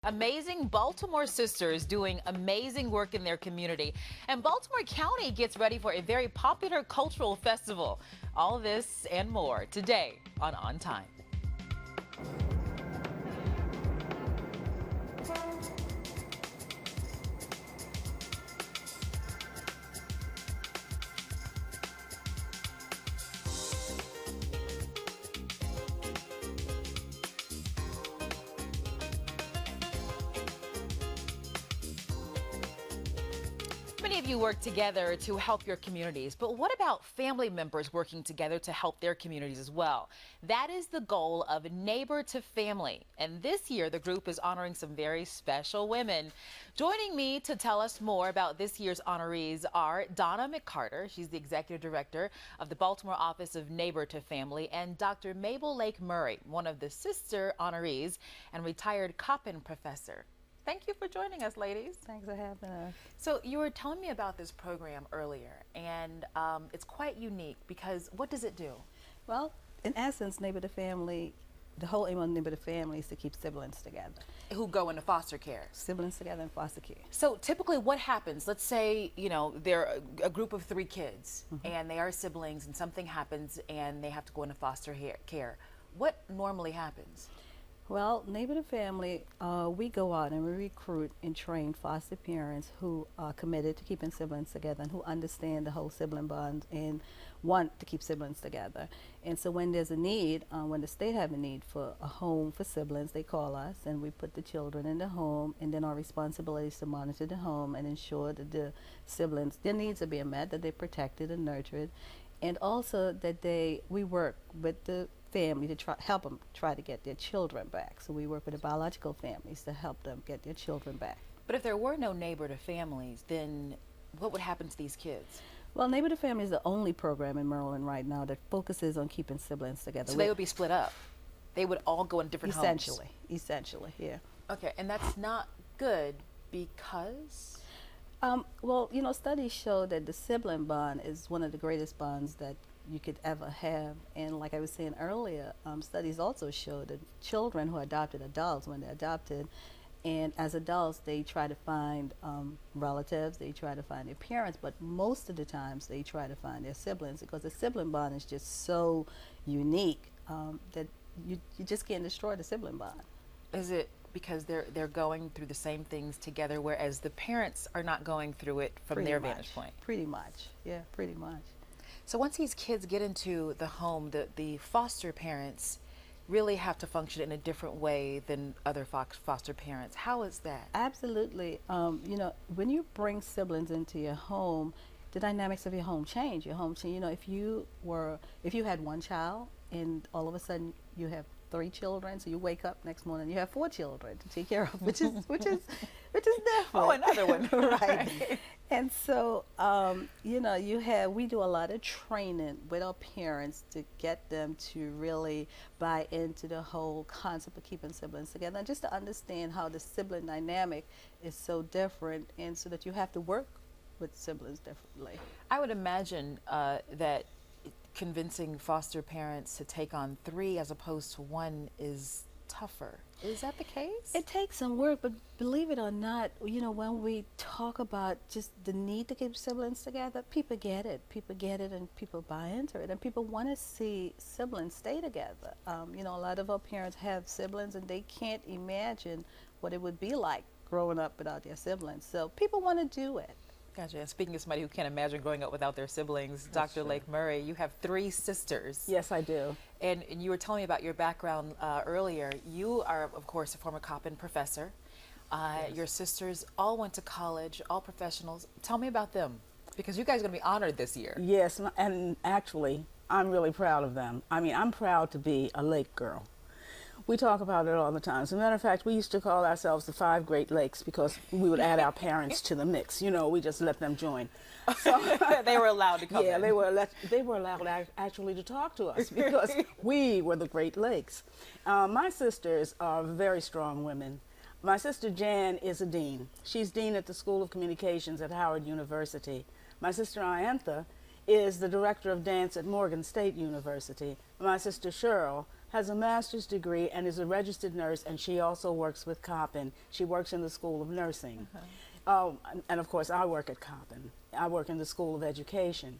Amazing Baltimore sisters doing amazing work in their community. And Baltimore County gets ready for a very popular cultural festival. All this and more today on Time. Many of you work together to help your communities, but what about family members working together to help their communities as well? That is the goal of Neighbor to Family, and this year the group is honoring some very special women. Joining me to tell us more about this year's honorees are Donna McCarter, she's the Executive Director of the Baltimore Office of Neighbor to Family, and Dr. Mabel Lake Murray, one of the sister honorees and retired Coppin professor. Thank you for joining us, ladies. Thanks for having us. So you were telling me about this program earlier, and it's quite unique because what does it do? Well, in essence, Neighbor to Family, the whole aim of Neighbor to Family is to keep siblings together. Who go into foster care. Siblings together in foster care. So typically what happens, let's say, you know, they're a group of 3 kids and they are siblings and something happens and they have to go into foster care. What normally happens? Well, Neighbor to Family, we go out and we recruit and train foster parents who are committed to keeping siblings together and who understand the whole sibling bond and want to keep siblings together. And so when there's a need, when the state have a need for a home for siblings, they call us and we put the children in the home, and then our responsibility is to monitor the home and ensure that the siblings, their needs are being met, that they're protected and nurtured, and also that we work with the family to help them try to get their children back. So we work with the biological families to help them get their children back. But if there were no Neighbor to Families, then what would happen to these kids? Well, Neighbor to Family is the only program in Maryland right now that focuses on keeping siblings together. So they would be split up. They would all go in different homes. Essentially, yeah. Okay, and that's not good because? Well, you know, studies show that the sibling bond is one of the greatest bonds that you could ever have. And like I was saying earlier, studies also show that children who are adopted adults, when they're adopted, and as adults, they try to find relatives, they try to find their parents, but most of the times they try to find their siblings because the sibling bond is just so unique that you just can't destroy the sibling bond. Is it because they're going through the same things together, whereas the parents are not going through it from their vantage point? Pretty much, yeah, pretty much. So once these kids get into the home, the foster parents really have to function in a different way than other foster parents. How is that? Absolutely. You know, when you bring siblings into your home, the dynamics of your home change. Your home change. You know, if you had one child and all of a sudden you have 3 children, so you wake up next morning, you have 4 children to take care of, which is different. Oh, another one. Right. And so, you know, we do a lot of training with our parents to get them to really buy into the whole concept of keeping siblings together and just to understand how the sibling dynamic is so different, and so that you have to work with siblings differently. I would imagine that convincing foster parents to take on 3 as opposed to 1 is tougher. Is that the case? It takes some work, but believe it or not, you know, when we talk about just the need to keep siblings together, people get it. People get it and people buy into it, and people want to see siblings stay together. You know, a lot of our parents have siblings and they can't imagine what it would be like growing up without their siblings. So people want to do it. Gotcha. And speaking of somebody who can't imagine growing up without their siblings, Dr. Lake Murray, you have 3 sisters. Yes, I do. And you were telling me about your background earlier. You are, of course, a former Coppin professor. Yes. Your sisters all went to college, all professionals. Tell me about them, because you guys are going to be honored this year. Yes, and actually, I'm really proud of them. I mean, I'm proud to be a lake girl. We talk about it all the time. As a matter of fact, we used to call ourselves the 5 Great Lakes because we would add our parents to the mix. You know, we just let them join. So they were allowed to come in. Yeah, they were allowed actually to talk to us because we were the Great Lakes. My sisters are very strong women. My sister Jan is a dean. She's dean at the School of Communications at Howard University. My sister Iantha is the director of dance at Morgan State University. My sister Cheryl has a master's degree and is a registered nurse, and she also works with Coppin. She works in the School of Nursing. And of course, I work at Coppin. I work in the School of Education.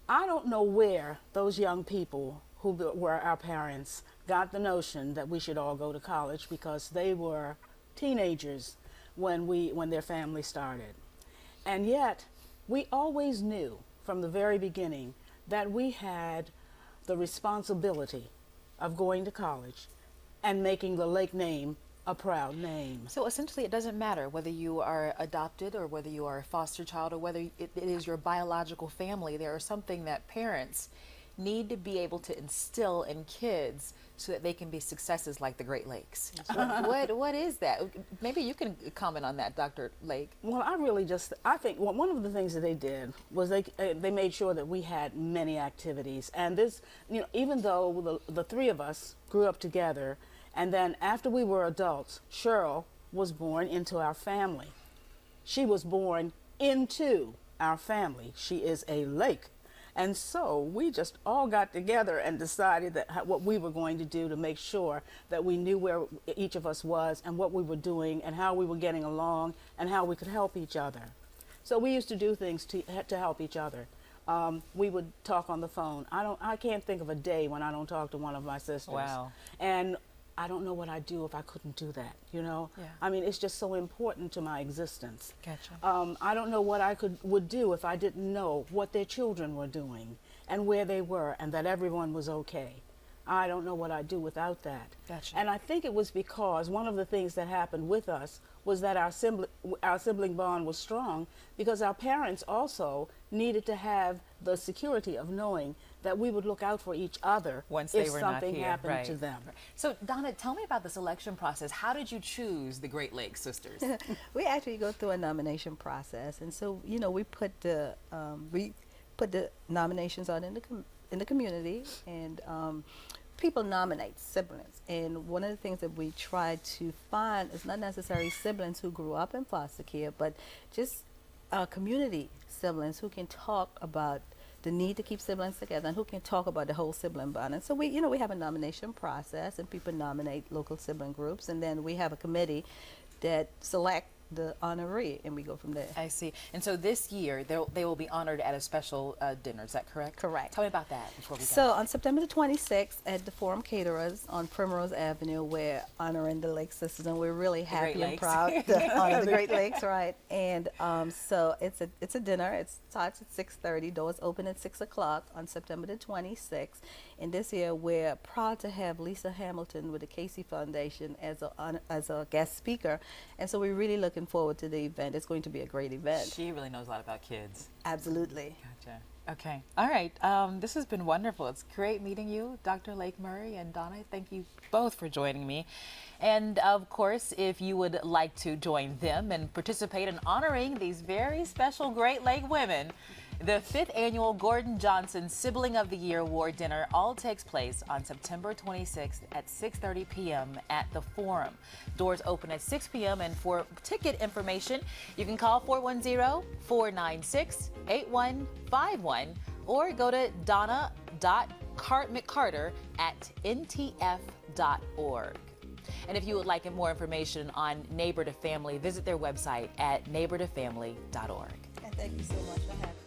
I don't know where those young people who were our parents got the notion that we should all go to college, because they were teenagers when their family started. And yet, we always knew from the very beginning that we had the responsibility of going to college and making the Lake name a proud name. So essentially, it doesn't matter whether you are adopted or whether you are a foster child or whether it is your biological family. There is something that parents need to be able to instill in kids so that they can be successes like the Great Lakes. What is that? Maybe you can comment on that, Dr. Lake. Well, I think one of the things that they did was they made sure that we had many activities. And this, even though the three of us grew up together, and then after we were adults, Cheryl was born into our family. She was born into our family. She is a Lake. And so we just all got together and decided that what we were going to do to make sure that we knew where each of us was and what we were doing and how we were getting along and how we could help each other. So we used to do things to help each other. We would talk on the phone. I can't think of a day when I don't talk to one of my sisters. Wow. And I don't know what I'd do if I couldn't do that, Yeah. I mean, it's just so important to my existence. Gotcha. I don't know what I would do if I didn't know what their children were doing and where they were and that everyone was okay. I don't know what I'd do without that. Gotcha. And I think it was because one of the things that happened with us was that our sibling bond was strong, because our parents also needed to have the security of knowing that we would look out for each other Once if they were not something here. happened Right. to them. So Donna, tell me about the selection process. How did you choose the Great Lakes sisters? We actually go through a nomination process, and so we put the nominations out in the community, and people nominate siblings. And one of the things that we try to find is not necessarily siblings who grew up in foster care, but just community siblings who can talk about the need to keep siblings together and who can talk about the whole sibling bond. And so we have a nomination process, and people nominate local sibling groups, and then we have a committee that select the honoree, and we go from there. I see. And so this year, they will be honored at a special dinner. Is that correct? Correct. Tell me about that before we go. So on September the 26th at the Forum Caterers on Primrose Avenue, we're honoring the Lake Sisters, and we're really happy and Lakes. proud to honor the Great Lakes, right? And so it's a dinner. It starts at 6:30. Doors open at 6 o'clock on September the 26th. And this year we're proud to have Lisa Hamilton with the Casey Foundation as a guest speaker, and so we're really looking forward to the event. It's going to be a great event. She really knows a lot about kids. Absolutely. Gotcha. Okay. All right. This has been wonderful. It's great meeting you, Dr. Lake Murray and Donna. Thank you both for joining me. And of course, if you would like to join them and participate in honoring these very special Great Lake women, the 5th annual Gordon Johnson Sibling of the Year Award Dinner all takes place on September 26th at 6:30 p.m. at the Forum. Doors open at 6 p.m. and for ticket information, you can call 410-496-8151 or go to donna.mccarter@ntf.org. And if you would like more information on Neighbor to Family, visit their website at neighbortofamily.org. And thank you so much for having me.